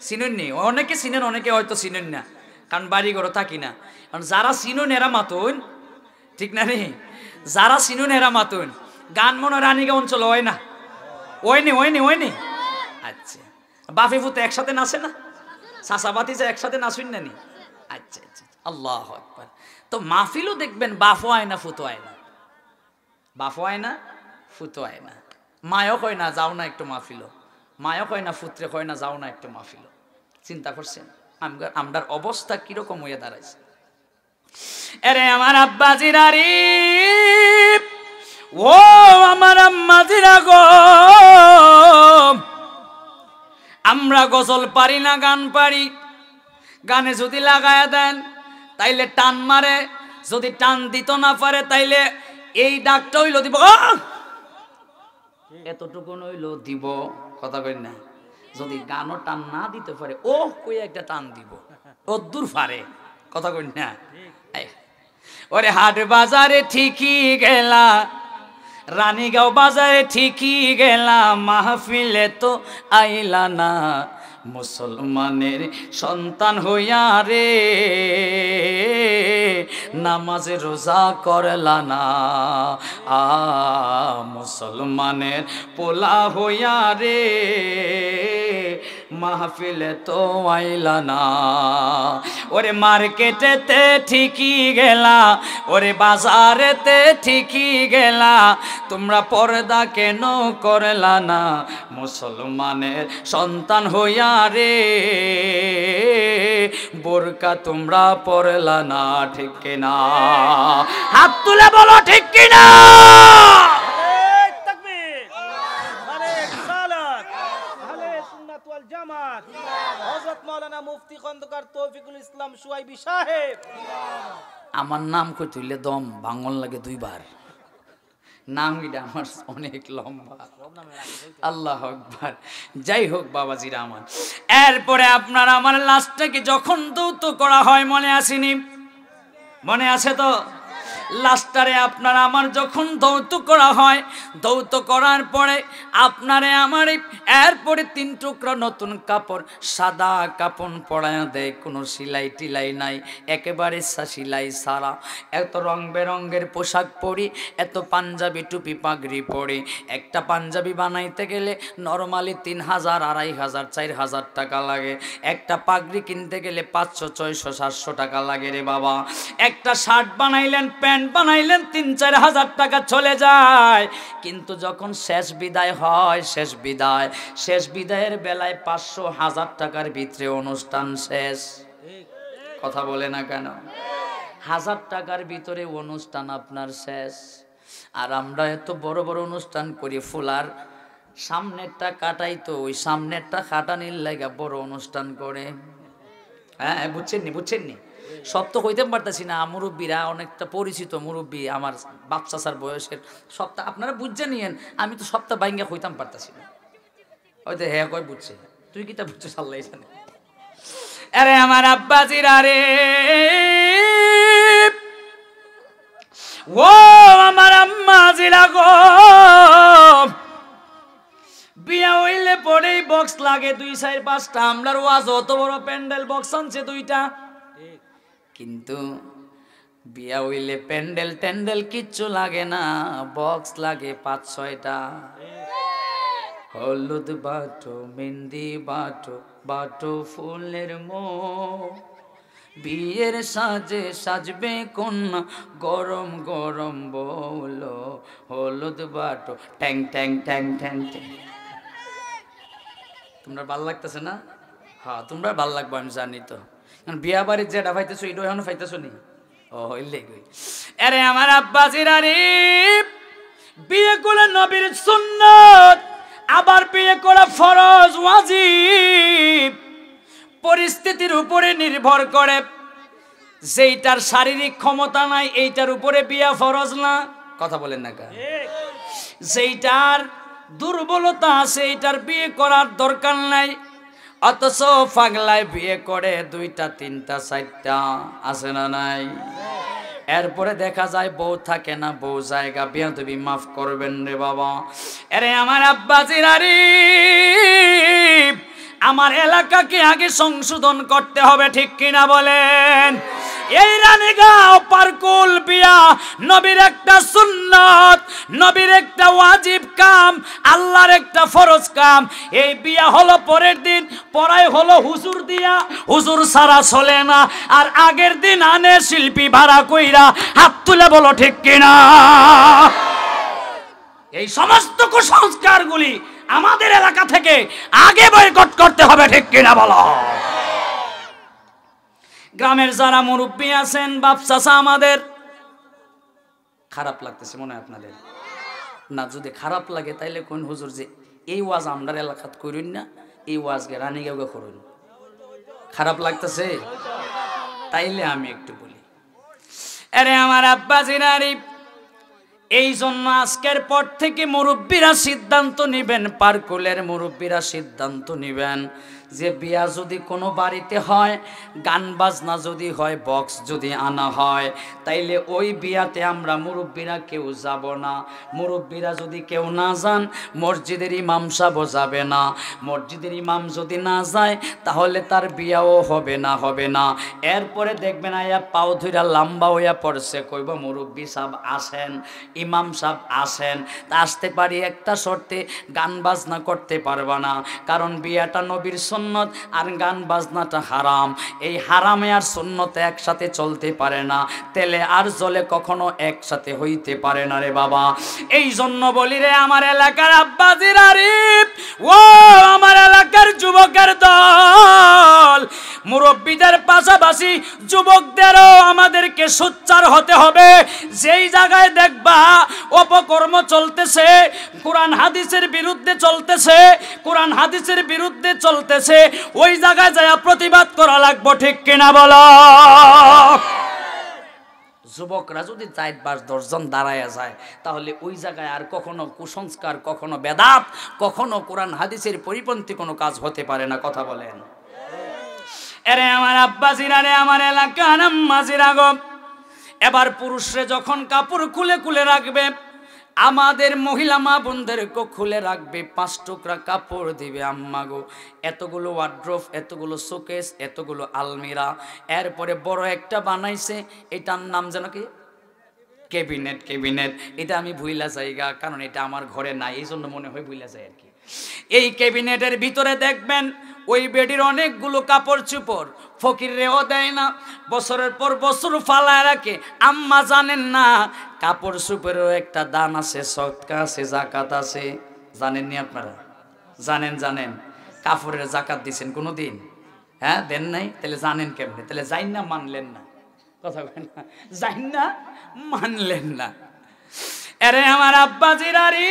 চিনুন নি? অনেকে চিনেন, অনেকে হয়তো চিনুন না, কারণ বাড়ি ঘরে থাকি না। কারণ যারা চিনুন এরা মাতুন, ঠিক না রে? যারা চিনুন এরা মাতুন। গান মনে রানীগঞ্জ অঞ্চল হয় না? ওইনি। আচ্ছা, বাপে ফুতে একসাথে নাচে না? চাচাবাতি যে একসাথে নাচুন না নি? আচ্ছা, আল্লাহু আকবার। তো মাহফিলও দেখবেন বাপও আয় না ফুতো আয় না, বাপও আয় না ফুতো আয় না। মায়ও কয় না যাও না একটু মাহফিলো, মায়ও কয় না পুত্রে কয় না যাও না একটু মাহফিলো। চিন্তা করছেন আমরার অবস্থা কিরকম হয়ে দাঁড়াইছে? আরে আমার আব্বাজিরা রে, ও আমার আম্মাজিরা গো, আমরা গজল পারি না গান পারি। গানে যদি লাগায়া দেন তাইলে টান মারে, যদি টান দিত না পারে তাইলে এই ডাকটা হইলো দিব, এতটুকু হইলো দিব, কথা কই না। যদি গানও টান না দিতে পারে ও কই একটা টান দিব, ও দূর পারে, কথা কই না। ওরে হাট বাজারে ঠিকই গেলা, রানীগাঁও বাজারে ঠিকই গেলা, মাহফিলে তো আইলা না, মুসলমানের সন্তান হইয়া রে নামাজ রোজা করলা না, মুসলমানের পোলা হইয়া রে মাহফিলে তো আইলা না। ওরে মার্কেটেতে ঠিকই গেলা, ওরে বাজারেতে ঠিকই গেলা, তোমরা পর্দা কেন করলা না, মুসলমানের সন্তান হইয়া রে বোরকা তোমরা পরলা না, ঠিক কিনা? হাত তুলে বলো ঠিক কিনা? আমার নাম কই তুইলে দম ভাঙন লাগে দুইবার, নাম এটা আমার অনেক লম্বা, আল্লাহ আকবার। যাই হোক বাবাজিরা আমার, এরপরে আপনার আমার লাশটাকে যখন দৌত করা হয় মনে আসেনি? মনে আছে তো? লাশটারে আপনার আমার যখন দৌত করা হয়, দৌত করার পরে আপনারে আমার এরপরে 3 টুকরা নতুন কাপড়, সাদা কাপড় পরায়া দেয়, কোনো সিলাই টিলাই নাই, একেবারে সিলাই সারা। এত রং বেরঙ্গের পোশাক পরি, এত পাঞ্জাবি টুপি পাগড়ি পরি। একটা পাঞ্জাবি বানাইতে গেলে নরমালি 3000, 2500, 4000 টাকা লাগে। একটা পাগড়ি কিনতে গেলে 500, 600, 700 টাকা লাগে রে বাবা। একটা শার্ট বানাইলেন, প্যান্ট বানাইলেন, 3-4 হাজার টাকা চলে যায়। কিন্তু যখন শেষ বিদায় হয়, শেষ বিদায়ের বেলায় 500-1000 টাকার ভিতরে অনুষ্ঠান শেষ। কথা বলে না কেন? 1000 টাকার ভিতরে অনুষ্ঠান আপনার শেষ। আর আমরা এত বড় বড় অনুষ্ঠান করি, ফুলার সামনেরটা কাটাই তো ওই সামনেরটা কাটানির লাগা বড় অনুষ্ঠান করে। হ্যাঁ, বুঝছেননি? সব তো কইতে পারতেছি না, মুরব্বীরা অনেকটা পরিচিত মুরব্বী আমার বাপ চাচার বয়সের, সবটা আপনারা বুঝে নিয়েন, আমি তো সবটা বাইঙ্গা কইতাম পারতেছি না। হয়তো হ্যাঁ কয় বুঝছে, তুই কি তা বুঝছিস আল্লাহ জানে। আরে আমার আব্বাজিরা রে, ও আমার আম্মাজিরা গো, বিয়া হইলে পরেই বক্স লাগে 2-4-5টা। আমরার ওয়াজ অত বড় প্যান্ডেল বক্স আনছে 2টা, কিন্তু বিয়া হইলে প্যান্ডেল ট্যান্ডেল কিচ্ছু লাগে না, বক্স লাগে 5-6টা। হলুদ বাটো, মেহেন্দি বাটো, বাটো ফুলের মোহ, বিয়ের সাজে সাজবে কন্যা, গরম গরম বলো, হলুদ বাটো, ট্যাং ট্যাং ট্যাং ট্যাং ট্যাং। তোমরা ভাল লাগতেছে না? হ্যাঁ, তোমরা ভাল লাগবে আমি জানি তো। বিয়া বাড়ির যেটা পাইতেছো এটা এখনো পাইতেছো নি? ও হইলে গই। আরে আমার আব্বাজিরা রে, বিয়ে করে নবীর সুন্নাত, আবার বিয়ে করা ফরজ ওয়াজিব। পরিস্থিতির উপরে নির্ভর করে, যেইটার শারীরিক ক্ষমতা নাই এইটার উপরে বিয়া ফরজ না। কথা বলেন না কেন? যেইটার দুর্বলতা আছে এইটার বিয়ে করার দরকার নাই। অথচ পাগলায় বিয়ে করে 2টা 3টা 4টা, আছে না নাই? এরপরে দেখা যায় বউ থাকে না, বউ জায়গা বিয়া তুমি মাফ করবেন রে বাবা। আরে আমার আব্বাজিরা রে, আমার এলাকাকে আগে সংশোধন করতে হবে, ঠিক কিনা বলেন? এই রানীগাঁও পারকুল বিয়া নবীর একটা সুন্নাত, নবীর একটা ওয়াজিব কাম, আল্লাহর একটা ফরজ কাম। এই বিয়া হলো পরের দিন, পড়াই হলো হুজুর দিয়া, হুজুর ছাড়া চলে না। আর আগের দিন আনে শিল্পী ভাড়া কইরা, হাত তুলে বলো ঠিক কিনা। এই সমস্ত কুসংস্কারগুলি আমাদের এলাকা থেকে আগে বয়কট করতে হবে, ঠিক কিনা বলো। গ্রামের যারা মুরব্বী আছেন, বাপ চাচা, আমাদের খারাপ লাগতেছে মনে হয় আপনাদের না? যদি খারাপ লাগে তাইলে কোন হুজুর যে এই ওয়াজ আমরা এলাকাত করুন না, এই ওয়াজকে রানীগাঁও করুন। খারাপ লাগতেছে তাইলে আমি একটু বলি, আরে আমার আব্বা জিনারি, এই জন্য আজকের পর থেকে মুরব্বীরা সিদ্ধান্ত নিবেন, পারকুলের মুরব্বীরা সিদ্ধান্ত নিবেন যে বিয়া যদি কোনো বাড়িতে হয়, গান বাজনা যদি হয়, বক্স যদি আনা হয়, তাইলে ওই বিয়াতে আমরা মুরব্বীরা কেউ যাব না। মুরব্বীরা যদি কেউ না যান, মসজিদের ইমাম সাহেবও যাবে না। মসজিদের ইমাম যদি না যায়, তাহলে তার বিয়াও হবে না। এরপরে দেখবেন আয়া পাও ধইরা লম্বা হইয়া পড়ছে, কইব মুরব্বী সাহেব আসেন, ইমাম সাহেব আসেন। তা আসতে পারি একটা শর্তে, গান বাজনা করতে পারবা না, কারণ বিয়াটা নবীর সুন্নত আর গান বাজনাটা হারাম। এই হারামে আর সুন্নতে একসাথে চলতে পারে না, তেলে আর জলে কখনো একসাথে হইতে পারে না রে বাবা। এই জন্য বলি রে আমার এলাকার আব্বাজির আরিফ, ও আমার এলাকার যুবকের দল, মুরব্বীদের পাশাপাশি যুবকদেরও আমাদেরকে সোচ্চার হতে হবে। যেই জায়গায় দেখবা অপকর্ম চলতেছে, কোরআন হাদিসের বিরুদ্ধে চলতেছে, কোরআন হাদিসের বিরুদ্ধে চলতেছে, ওই জায়গায় যায় প্রতিবাদ করা লাগবে, ঠিক কিনা বলো। যুবকরা যদি 4-5-10 জন দাঁড়ায় যায়, তাহলে ওই জায়গায় আর কখনো কুসংস্কার, কখনো বেদাত, কখনো কোরআন হাদিসের পরিপন্থী কোনো কাজ হতে পারে না। কথা বলেন। আরে আমার আব্বাজিরা রে, আমার এলাকার আম্মাজিরা গো, এবার পুরুষরে যখন কাপড় খুলে খুলে রাখবে, আমাদের মহিলা মা বোনদেরকে খুলে রাখবে, 5 টুকরা কাপড় দিবে। আম্মা গো, এতগুলো ওয়ার্ড্রোব, এতগুলো শোকেস, এতগুলো আলমিরা, এরপরে বড় একটা বানাইছে, এটার নাম যেন কি ক্যাবিনেট। এটা আমি ভুইলা যাইগা, কারণ এটা আমার ঘরে নাই, এই জন্য মনে হয় ভুইলা যায় আর কি। এই ক্যাবিনেটের ভিতরে দেখবেন ওই বেডির অনেকগুলো কাপড় চুপড়, ফকিররেও দেয় না, বছরের পর বছর ফালায় রাখে। আম্মা জানেন না কাপড় চুপড়েরও একটা দান আছে, সদকা আছে, জাকাত আছে। জানেননি আপনারা? জানেন। কাপড়ের জাকাত দিচ্ছেন কোনোদিন? হ্যাঁ, দেন নাই? তাহলে জানেন কেমনে? তাহলে যাই না, মানলেন না। কথা বলেন না, যাই না, মানলেন না। আরে আমার আব্বাজিরারি,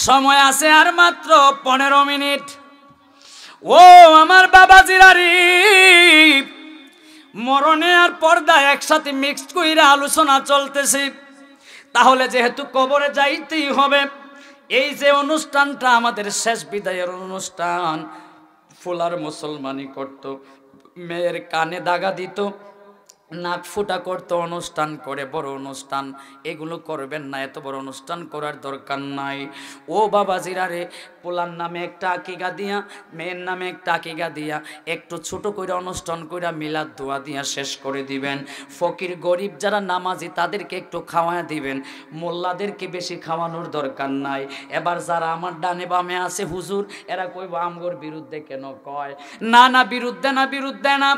সময় আছে আর মাত্র 15 মিনিট। ও আমার বাবাজিরারি, মরণে আর পর্দা একসাথে মিক্সড কইরা আলোচনা চলতেছে। তাহলে যেহেতু কবরে যাইতেই হবে, এই যে অনুষ্ঠানটা আমাদের শেষ বিদায়ের অনুষ্ঠান, ফুলার মুসলমানি করত, মেয়ের কানে দাগা দিত, নাক ফুটা করতো, অনুষ্ঠান করে বড় অনুষ্ঠান, এগুলো করবেন না। এত বড় অনুষ্ঠান করার দরকার নাই। ও বাবাজিরা রে, পোলার নামে একটা আকিকা দিয়া, মেয়ের নামে একটা আকিকা দিয়া, একটু ছোট করে অনুষ্ঠান করে মিলাদ দোয়া দিয়া শেষ করে দিবেন। ফকির গরিব যারা নামাজি তাদেরকে একটু খাওয়া দিবেন, মোল্লাদেরকে বেশি খাওয়ানোর দরকার নাই। এবার যারা আমার ডানে বামে আছে হুজুর, এরা কইব আমগোর বিরুদ্ধে কেন কয়? না, বিরুদ্ধে না।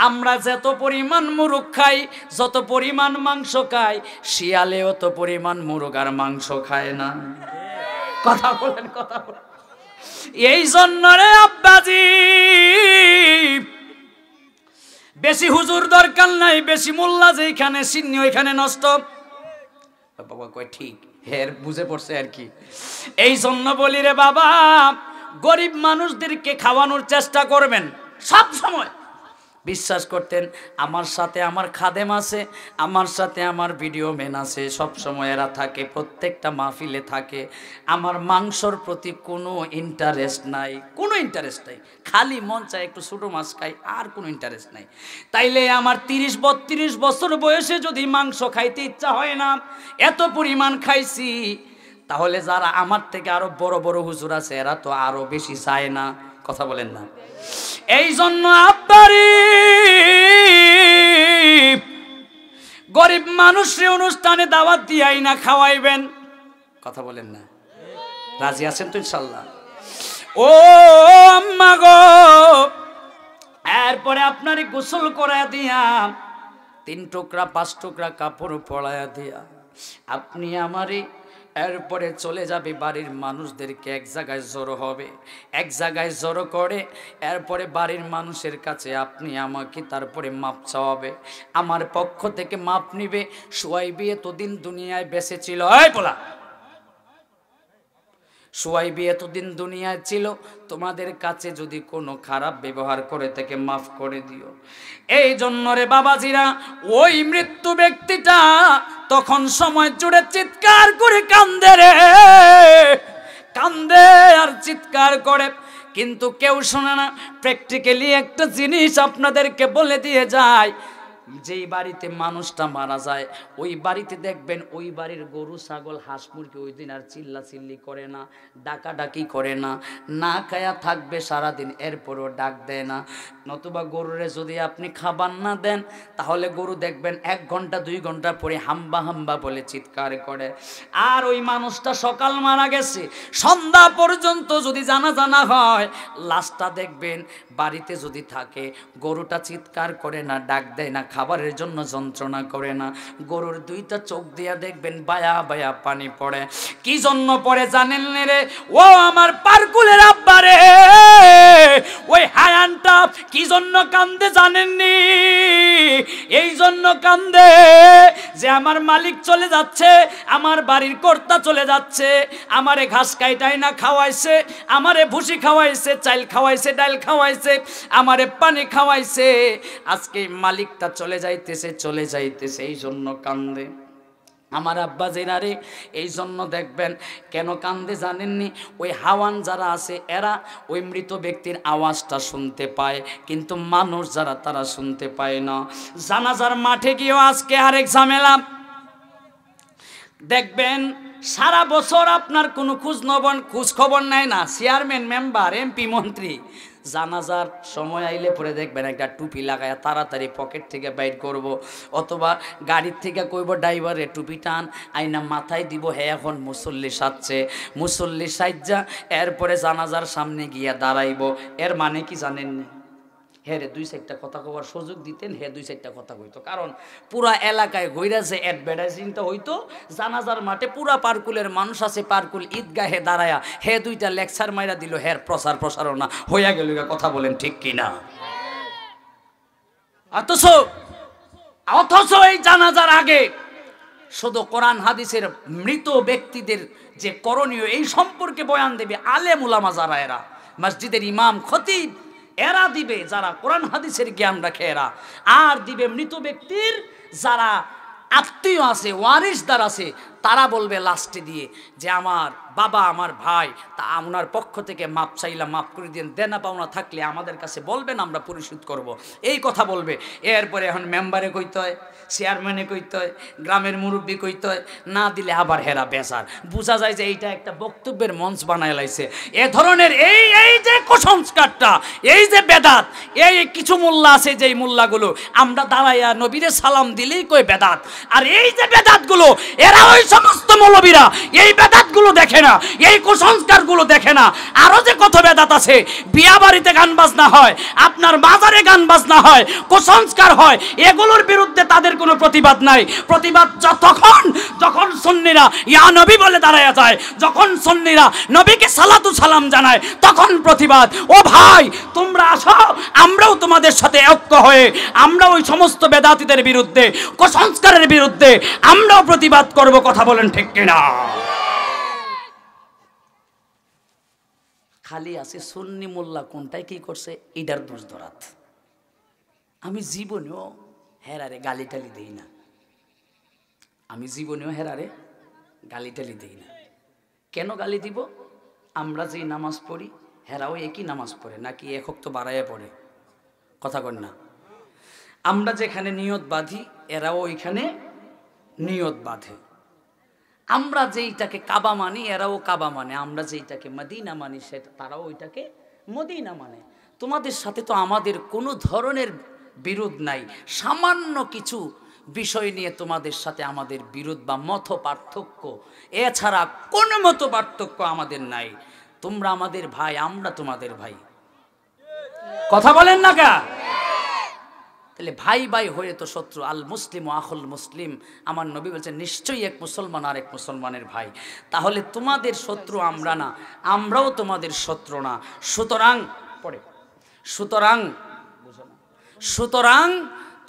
আমরা যত পরিমাণ মুরুখ খাই, যত পরিমাণ মাংস খাই, শিয়ালে অত পরিমাণ মুরগার মাংস খায় না। কথা বলেন। এই জন্য রে আব্বাজি, বেশি হুজুর দরকার নাই, বেশি মোল্লা যেখানে সিন্নি ওইখানে নষ্ট। বাবা কয় ঠিক, হের বুঝে পড়ছে আর কি। এই জন্য বলি রে বাবা, গরিব মানুষদেরকে খাওয়ানোর চেষ্টা করবেন সব সময়। বিশ্বাস করতেন, আমার সাথে আমার খাদেম আছে, আমার সাথে আমার ভিডিও ম্যান আছে, সব সময় এরা থাকে, প্রত্যেকটা মাহফিলে থাকে। আমার মাংসর প্রতি কোনো ইন্টারেস্ট নাই, খালি মন চায় একটু ছোটো মাছ খাই, আর কোনো ইন্টারেস্ট নাই। তাইলে আমার 30-32 বছর বয়সে যদি মাংস খাইতে ইচ্ছা হয় না, এত পরিমাণ খাইছি, তাহলে যারা আমার থেকে আরো বড় বড় হুজুর আছে এরা তো আরো বেশি চায় না। কথা বলেন না? এই জন্য আপনারই গরিব মানুষের অনুষ্ঠানে দাওয়াত দিয়াই না খাওয়াইবেন। কথা বলেন না, রাজি আছেন তো ইনশাল্লাহ? ও আম্মা গো, এরপরে আপনার গোসল করায়া দিয়া 3 টুকরা 5 টুকরা কাপড় পরায়া দিয়া আপনি আমারে এরপরে চলে যাবে বাড়ির মানুষদেরকে এক জায়গায় জড়ো হবে, এক জায়গায় জড়ো করে এরপরে বাড়ির মানুষের কাছে আপনি আমাকে তারপরে মাপ চাওয়াবে, আমার পক্ষ থেকে মাপ নিবে। সুয়াইবি এতদিন দুনিয়ায় বেঁচে ছিল, এই বলা সুয়াইবি এতদিন দুনিয়ায় ছিল, তোমাদের কাছে যদি কোনো খারাপ ব্যবহার করে থেকে মাফ করে দিও। এই জন্য রে বাবাজিরা, ওই মৃত্যু ব্যক্তিটা তখন সময় জুড়ে চিৎকার করে কান্দে রে, কান্দে আর চিৎকার করে, কিন্তু কেউ শোনে না। প্র্যাকটিক্যালি একটা জিনিস আপনাদেরকে বলে দিয়ে যায়, যেই বাড়িতে মানুষটা মারা যায় ওই বাড়িতে দেখবেন ওই বাড়ির গরু ছাগল হাঁস মুরগি ওই দিন আর চিল্লা চিল্লি করে না, ডাকাডাকি করে না, না খায়া থাকবে সারাদিন, এরপরও ডাক দেয় না। নতুবা গরুরে যদি আপনি খাবার না দেন তাহলে গরু দেখবেন 1 ঘন্টা 2 ঘন্টা পরে হাম্বা হাম্বা বলে চিৎকার করে। আর ওই মানুষটা সকাল মারা গেছে, সন্ধ্যা পর্যন্ত যদি জানাজা না হয়, লাশটা দেখবেন বাড়িতে যদি থাকে গরুটা চিৎকার করে না, ডাক দেয় না, খাবারের জন্য যন্ত্রণা করে না, গরুর 2টা চোখ দিয়া দেখবেন বায়া বায়া পানি পড়ে। কি জন্য পড়ে জানেন রে? ও আমার পারকুলের আব্বা রে, ওই হায়ানটা কি জন্য কান্দে জানেননি? এই জন্য কান্দে যে আমার মালিক চলে যাচ্ছে, আমার বাড়ির কর্তা চলে যাচ্ছে, আমারে ঘাস কাইটাই না খাওয়াইছে, আমারে ভুসি খাওয়াইছে, চাল খাওয়াইছে, ডাল খাওয়াইছে, আমারে পানি খাওয়াইছে, আজকে মালিকটা চলে যাইতেছে, চলে যাইতেছে, এই জন্য কান্দে আমার আব্বা জেনারে। এই জন্য দেখবেন কেন কান্দে জানেননি? ওই হাওয়ান যারা আছে এরা ওই মৃত ব্যক্তির আওয়াজটা শুনতে পায়, কিন্তু মানুষ যারা তারা শুনতে পায় না। জানাজার মাঠে গিয়েও আজকে আরেক ঝামেলা দেখবেন, সারা বছর আপনার কোনো খোঁজ খবর নেয় না চেয়ারম্যান, মেম্বার, এমপি, মন্ত্রী। জানাজার সময় আইলে পরে দেখবেন একটা টুপি লাগায় তাড়াতাড়ি পকেট থেকে বাইর করব, অথবা গাড়ির থেকে কইব ড্রাইভারে টুপি টান, আইনা মাথায় দিব, হ্যাঁ এখন মুসল্লি সাজছে, মুসল্লি সাজ্জা এরপরে জানাজার সামনে গিয়া দাঁড়াইব। এর মানে কি জানেন না? হ্যাঁ রে 2-4টা কথা কবার সুযোগ দিতেন, হ্যাঁ 2-4টা কথা কইতো, কারণ পুরা এলাকায় ঘুরে যে অ্যাডভার্টাইজিংটা হইতো, জানাজার মাঠে পুরা পারকুলের মানুষ আছে, পারকুল ঈদগাহে দাঁড়ায়া হ্যাঁ 2টা লেকচার মাইরা দিল, হ্যাঁ প্রসারণা হইয়া গেল। কথা বলেন ঠিক কিনা? অথচ এই জানাজার আগে শুধু কোরআন হাদিসের মৃত ব্যক্তিদের যে করণীয় এই সম্পর্কে বয়ান দেবে আলেম উলামা যারা, এরা মসজিদের ইমাম খতিব এরা দিবে, যারা কোরআন হাদিসের জ্ঞান রাখে এরা, আর দিবে মৃত ব্যক্তির যারা আত্মীয় আছে, ওয়ারিসদার আছে, তারা বলবে লাস্টে দিয়ে যে আমার বাবা, আমার ভাই, তা আপনার পক্ষ থেকে মাপ চাইলাম, মাপ করে দিন, দেনা পাওনা থাকলে আমাদের কাছে বলবেন, আমরা পরিশোধ করব, এই কথা বলবে। এরপরে এখন মেম্বারে কইতে হয়, চেয়ারম্যানে কইতে হয়, গ্রামের মুরব্বী কইতে হয়, না দিলে আবার হেরা বেজার। বোঝা যায় যে এইটা একটা বক্তব্যের মঞ্চ বানায় লাইছে। এ ধরনের এই যে কুসংস্কারটা, এই যে বেদাত, এই কিছু মোল্লা আছে যেই মোল্লাগুলো আমরা দাঁড়াইয়া নবীরে সালাম দিলেই কই বেদাত, আর এই যে বেদাতগুলো এরা ওই সমস্ত মৌলবীরা এই বেদাতগুলো দেখে না, এই কুসংস্কারগুলো দেখে না। আরো যে কত বেদাত আছে, বিয়া বাড়িতে গান বাজনা হয়, আপনার বাজারে গান বাজনা হয়, কুসংস্কার হয়, এগুলোর বিরুদ্ধে তাদের কোনো প্রতিবাদ নাই। প্রতিবাদ যখন সুন্নিরা ইয়া নবী বলে দাঁড়ায়া যায়, যখন সুন্নিরা নবীকে সালাতু সালাম জানায়, তখন প্রতিবাদ। ও ভাই তোমরা আসো, আমরাও তোমাদের সাথে ঐক্য হয়ে আমরা ওই সমস্ত বেদাতীদের বিরুদ্ধে, কুসংস্কারের বিরুদ্ধে আমরাও প্রতিবাদ করব। কথা বলেন ঠিক কিনা? খালি আছে সুন্নি মোল্লা কোনটাই কি করছে এটার দোষ ধরাত। আমি জীবনেও হেরারে গালি টালি দেই না, আমি জীবনেও হেরারে গালি টালি দেই না। কেন গালি দিব? আমরা যেই নামাজ পড়ি হেরাও একই নামাজ পড়ে, নাকি এক তো বাড়াইয়া পড়ে? কথা কন না। আমরা যেখানে নিয়ত বাঁধি এরাও ওইখানে নিয়ত বাঁধে। আমরা যেইটাকে কাবা মানি এরাও কাবা মানে, আমরা যেইটাকে মদিনা মানি সেটা তারাও ওইটাকে মদিনা মানে তোমাদের সাথে তো আমাদের কোনো ধরনের বিরোধ নাই, সামান্য কিছু বিষয় নিয়ে তোমাদের সাথে আমাদের বিরোধ বা মত পার্থক্য, এছাড়া কোনো মত পার্থক্য আমাদের নাই। তোমরা আমাদের ভাই, আমরা তোমাদের ভাই। কথা বলেন না কা? তাহলে ভাই ভাই হয়ে তো শত্রু। আল মুসলিম আখুল মুসলিম, আমার নবী বলছেন নিশ্চয়ই এক মুসলমান আর এক মুসলমানের ভাই। তাহলে তোমাদের শত্রু আমরা না, আমরাও তোমাদের শত্রু না। সুতরাং পড়ে সুতরাং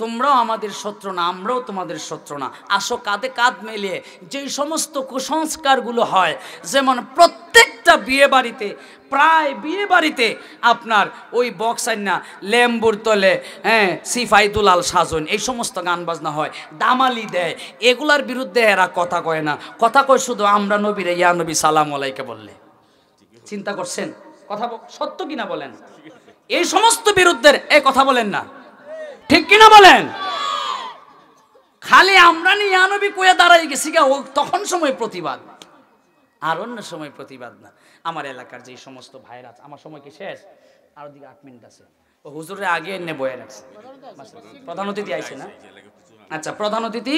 তোমরাও আমাদের শত্রু না, আমরাও তোমাদের শত্রু না। আসো কাঁধে কাঁধ মিলিয়ে যেই সমস্ত কুসংস্কারগুলো হয়, যেমন প্রত্যেকটা বিয়ে বাড়িতে, প্রায় বিয়ে বাড়িতে আপনার ওই বক্স আইনা লেম্বুর তলে সিফাই দুলাল সাজন এই সমস্ত গান বাজনা হয়, দামালি দেয়, এগুলার বিরুদ্ধে এরা কথা কয় না। কথা কয় শুধু আমরা নবীরে ইয়া নবী সালাম আলাইকে বললে। চিন্তা করছেন কথা সত্য কিনা বলেন? এই সমস্ত বিরুদ্ধের এই কথা বলেন না, ঠিক কিনা বলেন? খালি আমরা ইয়া নবী কয়ে দাঁড়াই গেছি গা, তখন সময় প্রতিবাদ, আর অন্য সময় প্রতিবাদ না। আমার এলাকার যে সমস্ত ভাইরা, আমার সময় কি শেষ? আর দিকে 8 মিনিট আছে। ও হুজুরে আগে এনে বয়ে রাখছে। প্রধান অতিথি আইছে না? আচ্ছা, প্রধান অতিথি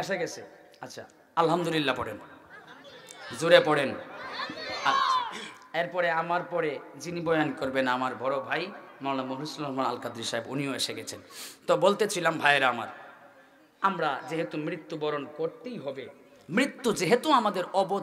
এসে গেছে। আচ্ছা, আলহামদুলিল্লাহ পড়েন, জোরে পড়েন। আচ্ছা, এরপরে আমার পরে যিনি বয়ান করবেন আমার বড় ভাই মাওলানা মহিউল রহমান আল কাদরি সাহেব, উনিও এসে গেছেন। তো বলতেছিলাম ভাইয়েরা আমার, আমরা যেহেতু মৃত্যুবরণ করতেই হবে, মৃত্যু যেহেতু আমাদের অবদান।